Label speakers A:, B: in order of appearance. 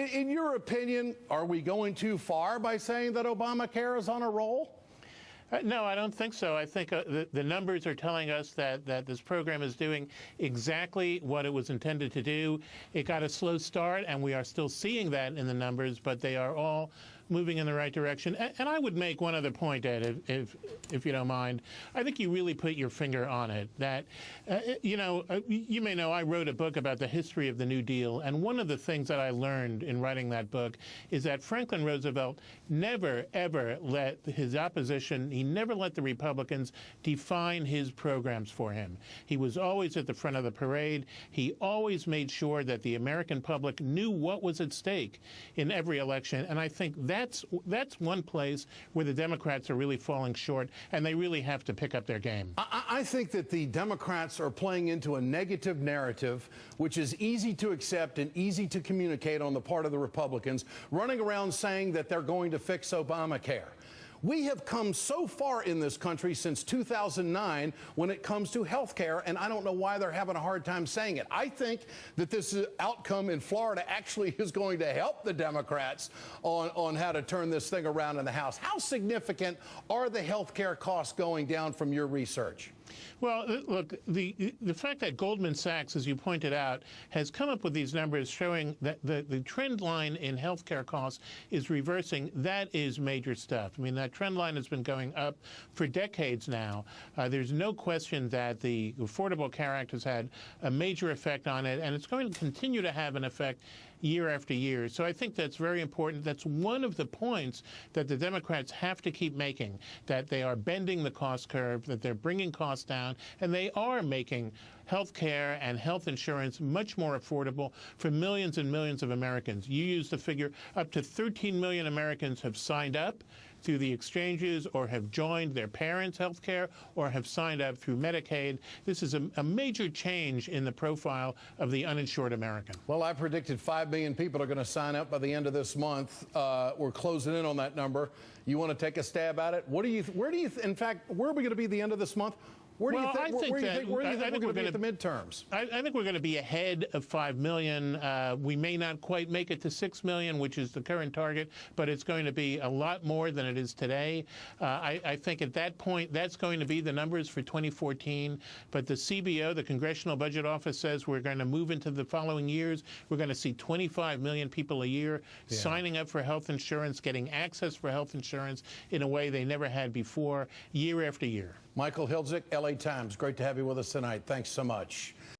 A: in your opinion, are we going too far by saying that Obamacare is on a roll?
B: No, I don't think so. I think the numbers are telling us that this program is doing exactly what it was intended to do. It got a slow start, and we are still seeing that in the numbers, but they are all moving in the right direction. And I would make one other point, Ed, if you don't mind. I think you really put your finger on it. That, you may know I wrote a book about the history of the New Deal, and one of the things that I learned in writing that book is that Franklin Roosevelt never, ever let his opposition, he never let the Republicans define his programs for him. He was always at the front of the parade. He always made sure that the American public knew what was at stake in every election, and I think that's one place where the Democrats are really falling short, and they really have to pick up their game.
A: I think that the Democrats are playing into a negative narrative, which is easy to accept and easy to communicate on the part of the Republicans, running around saying that they're going to fix Obamacare. We have come so far in this country since 2009 when it comes to health care, and I don't know why they're having a hard time saying it. I think that this outcome in Florida actually is going to help the Democrats on how to turn this thing around in the House. How significant are the health care costs going down from your research?
B: Well, look, the fact that Goldman Sachs, as you pointed out, has come up with these numbers showing that the trend line in healthcare costs is reversing, that is major stuff. I mean, that trend line has been going up for decades now. There's no question that the Affordable Care Act has had a major effect on it, and it's going to continue to have an effect year after year. So I think that's very important. That's one of the points that the Democrats have to keep making, that they are bending the cost curve, that they're bringing costs down, and they are making health care and health insurance much more affordable for millions and millions of Americans. You used the figure up to 13 million Americans have signed up through the exchanges or have joined their parents' health care or have signed up through Medicaid. This is a major change in the profile of the uninsured American.
A: Well, I predicted 5 million people are going to sign up by the end of this month. We're closing in on that number. You want to take a stab at it? In fact, where are we going to be at the end of this month? Where do you think we're going to be at the midterms?
B: I think we're going to be ahead of 5 million. We may not quite make it to 6 million, which is the current target, but it's going to be a lot more than it is today. I think at that point, that's going to be the numbers for 2014. But the CBO, the Congressional Budget Office, says we're going to move into the following years. We're going to see 25 million people a year signing up for health insurance, getting access for health insurance in a way they never had before, year after year.
A: Michael Hiltzik, LA Times. Great to have you with us tonight. Thanks so much.